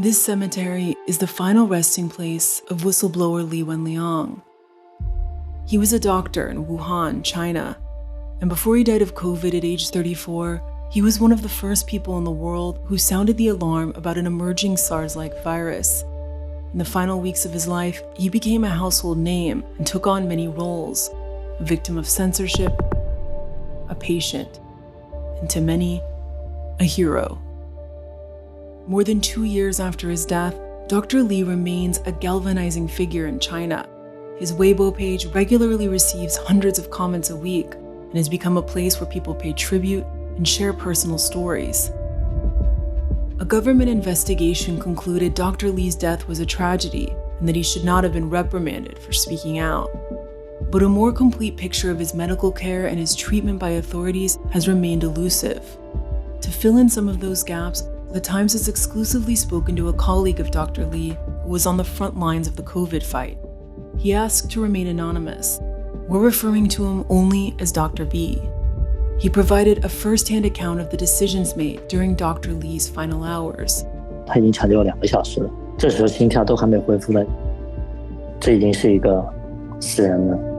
This cemetery is the final resting place of whistleblower Li Wenliang. He was a doctor in Wuhan, China, and before he died of COVID at age 34, he was one of the first people in the world who sounded the alarm about an emerging SARS-like virus. In the final weeks of his life, he became a household name and took on many roles: a victim of censorship, a patient, and to many, a hero. More than 2 years after his death, Dr. Li remains a galvanizing figure in China. His Weibo page regularly receives hundreds of comments a week and has become a place where people pay tribute and share personal stories. A government investigation concluded Dr. Li's death was a tragedy and that he should not have been reprimanded for speaking out. But a more complete picture of his medical care and his treatment by authorities has remained elusive. To fill in some of those gaps, The Times has exclusively spoken to a colleague of Dr. Li who was on the front lines of the COVID fight. He asked to remain anonymous. We're referring to him only as Dr. B. He provided a first-hand account of the decisions made during Dr. Li's final hours. 他已经抢救了2个小时了，这时候心跳都还没恢复呢，这已经是一个死人了。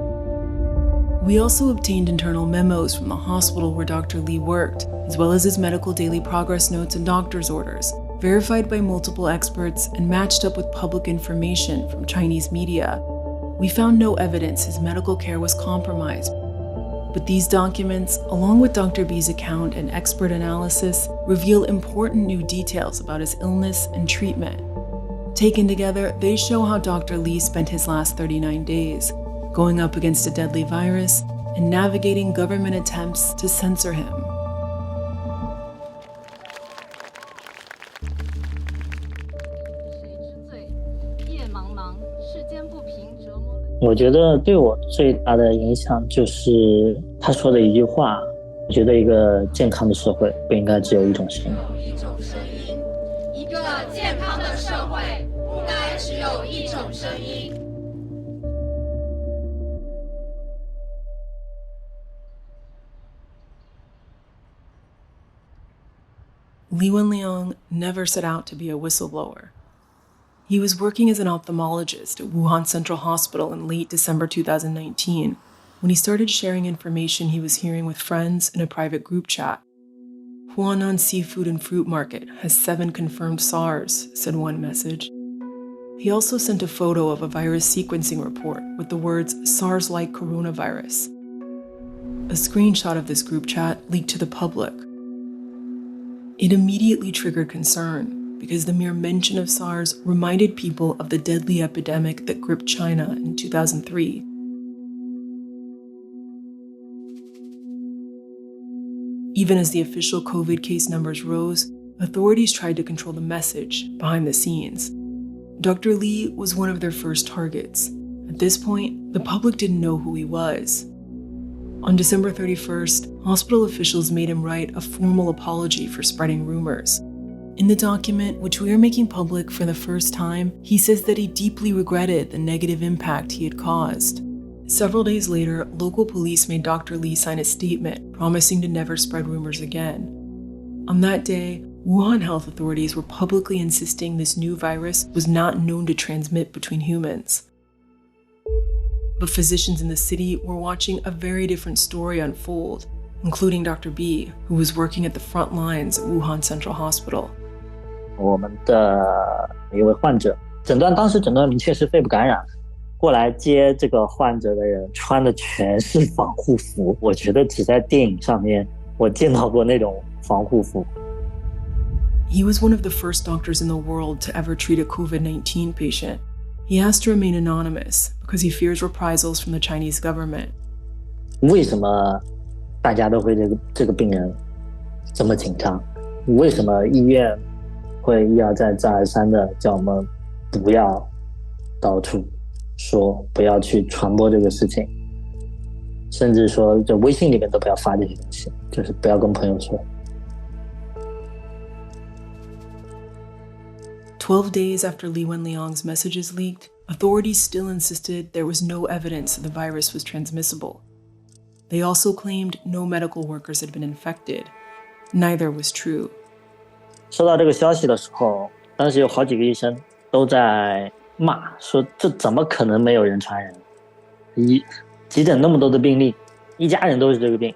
We also obtained internal memos from the hospital where Dr. Li worked, as well as his medical daily progress notes and doctor's orders, verified by multiple experts and matched up with public information from Chinese media. We found no evidence his medical care was compromised. But these documents, along with Dr. B's account and expert analysis, reveal important new details about his illness and treatment. Taken together, they show how Dr. Li spent his last 39 days, going up against a deadly virus and navigating government attempts to censor him. 我觉得对我最大的影响就是他说的一句话，我觉得一个健康的社会不应该只有一种声音。一个健康的社会不该只有一种声音。Li Wenliang never set out to be a whistleblower. He was working as an ophthalmologist at Wuhan Central Hospital in late December 2019 when he started sharing information he was hearing with friends in a private group chat. Huanan Seafood and Fruit Market has 7 confirmed SARS, said one message. He also sent a photo of a virus sequencing report with the words SARS-like coronavirus. A screenshot of this group chat leaked to the public. It immediately triggered concern because the mere mention of SARS reminded people of the deadly epidemic that gripped China in 2003. Even as the official COVID case numbers rose, authorities tried to control the message behind the scenes. Dr. Li was one of their first targets. At this point, the public didn't know who he was. On December 31st, hospital officials made him write a formal apology for spreading rumors. In the document, which we are making public for the first time, he says that he deeply regretted the negative impact he had caused. Several days later, local police made Dr. Li sign a statement promising to never spread rumors again. On that day, Wuhan health authorities were publicly insisting this new virus was not known to transmit between humans. But physicians in the city were watching a very different story unfold, including Dr. B, who was working at the front lines at Wuhan Central Hospital. 我们的一位患者当时诊断明确是肺部感染，过来接这个患者的人穿的全是防护服，我觉得只在电影上面我见到过那种防护服。He was one of the first doctors in the world to ever treat a COVID-19 patient. He asked to remain anonymous because he fears reprisals from the Chinese government. 为什么大家都会这个病人这么紧张？为什么医院会一而再再而三的叫我们不要到处说，不要去传播这个事情，甚至说在微信里面都不要发这些东西，就是不要跟朋友说。12 days after Li Wenliang's messages leaked, authorities still insisted there was no evidence that the virus was transmissible. They also claimed no medical workers had been infected. Neither was true. 收到这个消息的时候，当时有好几个医生都在骂，说这怎么可能没有人传人？急诊那么多的病例，一家人都是这个病。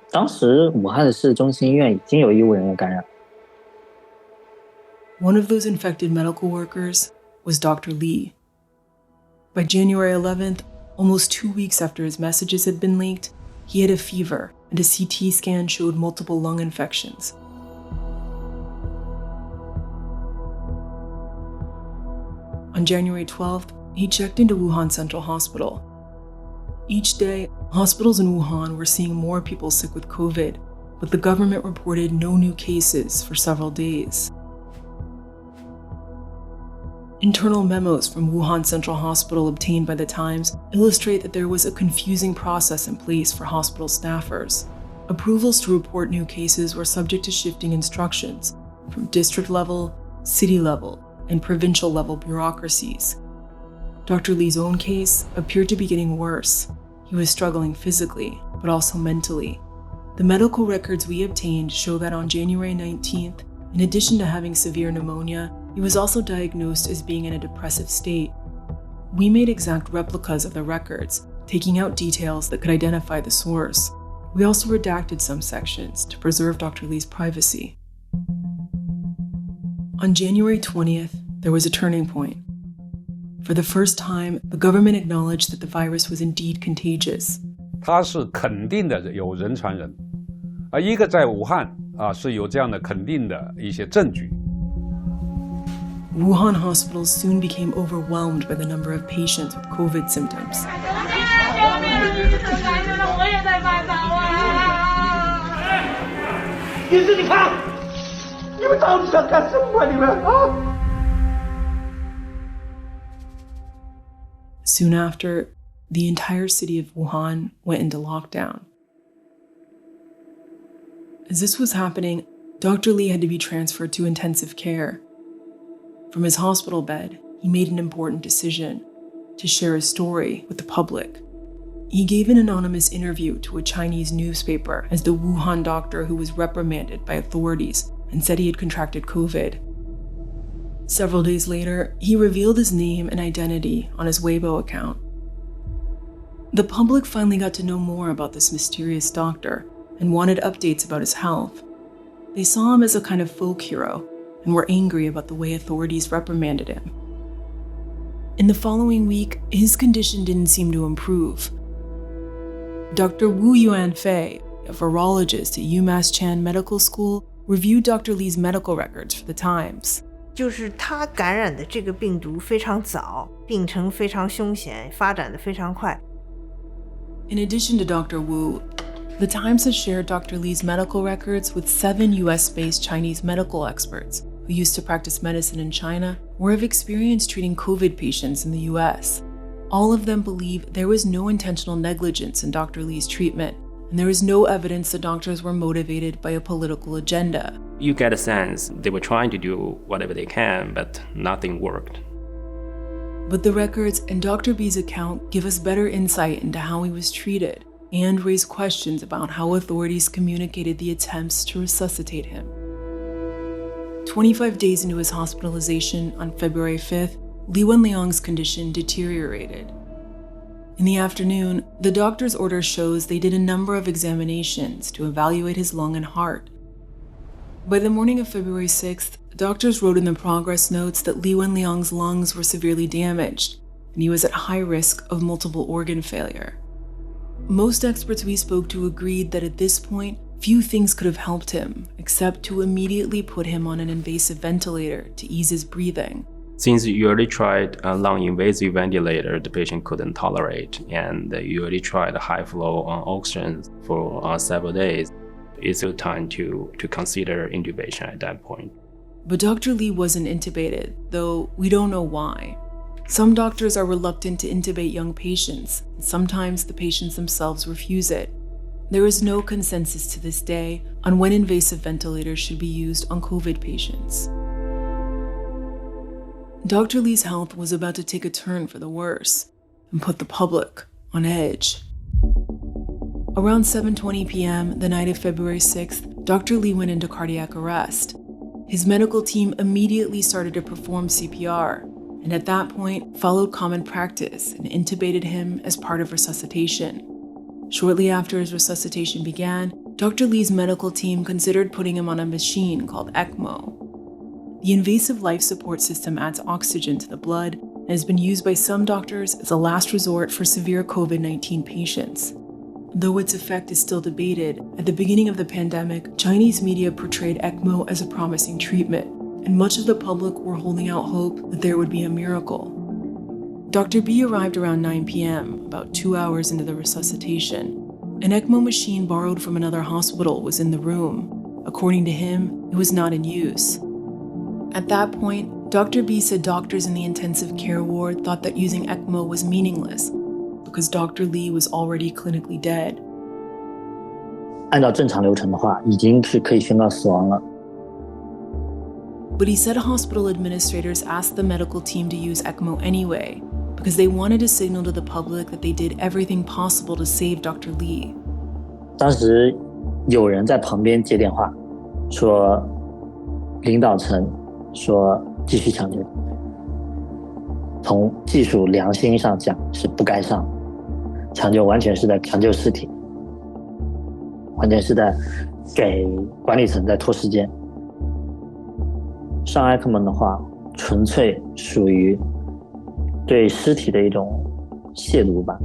当时武汉市中心医院已经有医务人员感染。One of those infected medical workers was Dr. Li. By January 11th, almost 2 weeks after his messages had been leaked, he had a fever and a CT scan showed multiple lung infections. On January 12th, he checked into Wuhan Central Hospital. Each day, hospitals in Wuhan were seeing more people sick with COVID, but the government reported no new cases for several days. Internal memos from Wuhan Central Hospital obtained by the Times illustrate that there was a confusing process in place for hospital staffers. Approvals to report new cases were subject to shifting instructions from district level, city level, and provincial level bureaucracies. Dr. Li's own case appeared to be getting worse. He was struggling physically, but also mentally. The medical records we obtained show that on January 19th, in addition to having severe pneumonia, he was also diagnosed as being in a depressive state. We made exact replicas of the records, taking out details that could identify the source. We also redacted some sections to preserve Dr. Li's privacy. On January 20th, there was a turning point. For the first time, the government acknowledged that the virus was indeed contagious. 它是肯定的有人传人，一个在武汉是有这样的肯定的一些证据。Wuhan hospitals soon became overwhelmed by the number of patients with COVID symptoms. 你自己看，你们到底想干什么？你们啊！ Soon after, the entire city of Wuhan went into lockdown. As this was happening, Dr. Li had to be transferred to intensive care. From his hospital bed, he made an important decision: to share his story with the public. He gave an anonymous interview to a Chinese newspaper as the Wuhan doctor who was reprimanded by authorities and said he had contracted COVID. Several days later, he revealed his name and identity on his Weibo account. The public finally got to know more about this mysterious doctor and wanted updates about his health. They saw him as a kind of folk hero and were angry about the way authorities reprimanded him. In the following week, his condition didn't seem to improve. Dr. Wu Yuanfei, a virologist at UMass Chan Medical School, reviewed Dr. Li's medical records for the Times. 就是他感染的这个病毒非常早，病程非常凶险，发展得非常快。In addition to Dr. Wu, the Times has shared Dr. Li's medical records with 7 US-based Chinese medical experts who used to practice medicine in China or have experience treating COVID patients in the US. All of them believe there was no intentional negligence in Dr. Li's treatment, and there is no evidence the doctors were motivated by a political agenda. You get a sense they were trying to do whatever they can, but nothing worked. But the records and Dr. B's account give us better insight into how he was treated and raise questions about how authorities communicated the attempts to resuscitate him. 25 days into his hospitalization on February 5th, Li Wenliang's condition deteriorated. In the afternoon, the doctor's order shows they did a number of examinations to evaluate his lung and heart. By the morning of February 6th, doctors wrote in the progress notes that Li Wenliang's lungs were severely damaged, and he was at high risk of multiple organ failure. Most experts we spoke to agreed that at this point, few things could have helped him, except to immediately put him on an invasive ventilator to ease his breathing. Since you already tried a lung-invasive ventilator, the patient couldn't tolerate, and you already tried high-flow oxygen for several days, it's still time to consider intubation at that point. But Dr. Li wasn't intubated, though we don't know why. Some doctors are reluctant to intubate young patients, and sometimes the patients themselves refuse it. There is no consensus to this day on when invasive ventilators should be used on COVID patients. Dr. Li's health was about to take a turn for the worse and put the public on edge. Around 7:20 p.m. the night of February 6th, Dr. Li went into cardiac arrest. his medical team immediately started to perform CPR, and at that point followed common practice and intubated him as part of resuscitation. Shortly after his resuscitation began, Dr. Li's medical team considered putting him on a machine called ECMO. The invasive life support system adds oxygen to the blood and has been used by some doctors as a last resort for severe COVID-19 patients. Though its effect is still debated, at the beginning of the pandemic, Chinese media portrayed ECMO as a promising treatment, and much of the public were holding out hope that there would be a miracle. Dr. B arrived around 9 p.m., about 2 hours into the resuscitation. An ECMO machine borrowed from another hospital was in the room. According to him, it was not in use. At that point, Dr. B said doctors in the intensive care ward thought that using ECMO was meaningless because Dr. Li was already clinically dead. 按照正常流程的话，已经是可以宣告死亡了。But he said hospital administrators asked the medical team to use ECMO anyway because they wanted to signal to the public that they did everything possible to save Dr. Li. 当时有人在旁边接电话，说领导层说继续抢救，从技术良心上讲是不该上，抢救完全是在抢救尸体，完全是在给管理层在拖时间。上ECMO的话，纯粹属于对尸体的一种亵渎吧。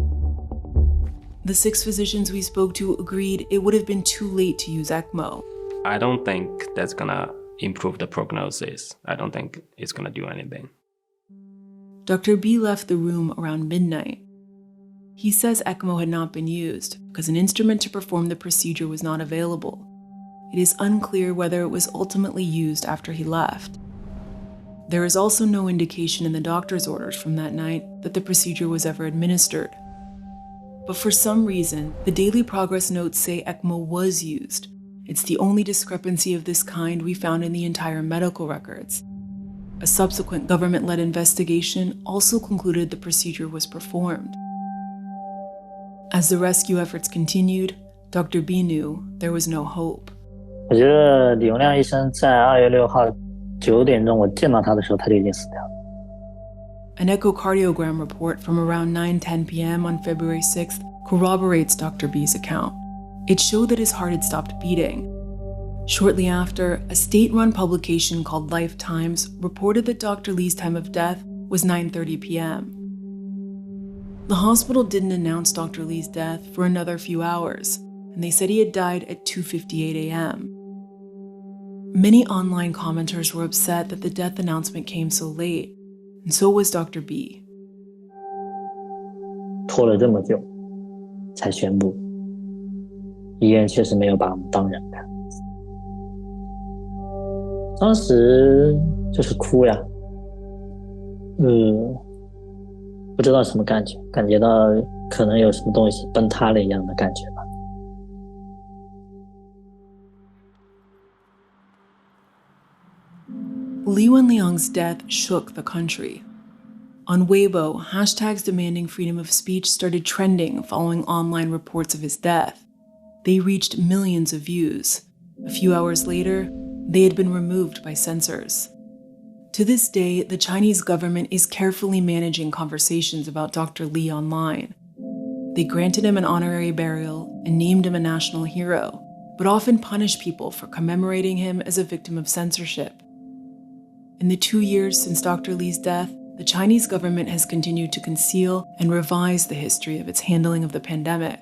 The 6 physicians we spoke to agreed it would have been too late to use ECMO. I don't think that's gonna improve the prognosis. I don't think it's gonna do anything. Dr. B left the room around midnight. He says ECMO had not been used because an instrument to perform the procedure was not available. It is unclear whether it was ultimately used after he left. There is also no indication in the doctor's orders from that night that the procedure was ever administered. But for some reason, the daily progress notes say ECMO was used. It's the only discrepancy of this kind we found in the entire medical records. A subsequent government-led investigation also concluded the procedure was performed. As the rescue efforts continued, Dr. B knew there was no hope. 我觉得李文亮医生在2月6号9点钟我见到他的时候，他就已经死掉了。An echocardiogram report from around 9:10 p.m. on February 6th corroborates Dr. B's account. It showed that his heart had stopped beating. Shortly after, a state-run publication called Life Times reported that Dr. Li's time of death was 9:30 p.m. The hospital didn't announce Dr. Li's death for another few hours, and they said he had died at 2:58 a.m. Many online commenters were upset that the death announcement came so late, and so was Dr. B. 拖了这么久才宣布，医院确实没有把我们当人看。当时就是哭呀，不知道什么感觉，感觉到可能有什么东西崩塌了一样的感觉吧。Li Wenliang's death shook the country. On Weibo, hashtags demanding freedom of speech started trending following online reports of his death. They reached millions of views. A few hours later, they had been removed by censors. To this day, the Chinese government is carefully managing conversations about Dr. Li online. They granted him an honorary burial and named him a national hero, but often punish people for commemorating him as a victim of censorship. In the 2 years since Dr. Li's death, the Chinese government has continued to conceal and revise the history of its handling of the pandemic.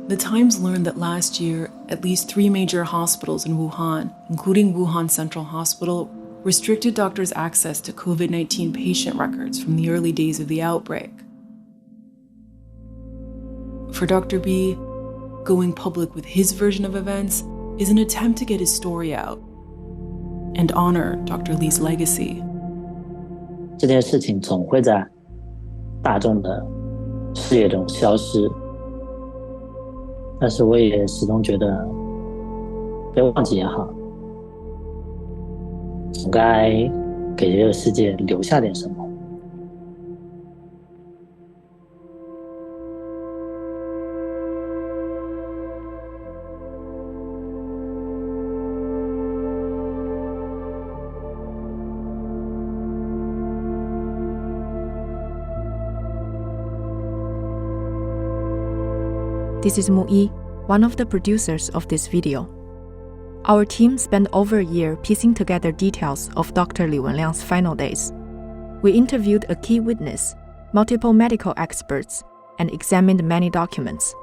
The Times learned that last year, at least 3 major hospitals in Wuhan, including Wuhan Central Hospital, restricted doctors' access to COVID-19 patient records from the early days of the outbreak. For Dr. B, going public with his version of events is an attempt to get his story out and honor Dr. Li's legacy. 这件事情总会在大众的视野中消失，但是我也始终觉得，别忘记也好，总该给这个世界留下点什么。This is Mu Yi, one of the producers of this video. Our team spent over a year piecing together details of Dr. Li Wenliang's final days. We interviewed a key witness, multiple medical experts, and examined many documents.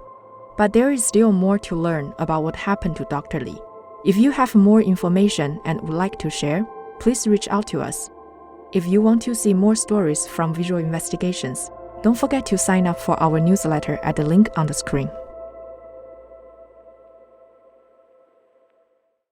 But there is still more to learn about what happened to Dr. Li. If you have more information and would like to share, please reach out to us. If you want to see more stories from visual investigations, don't forget to sign up for our newsletter at the link on the screen.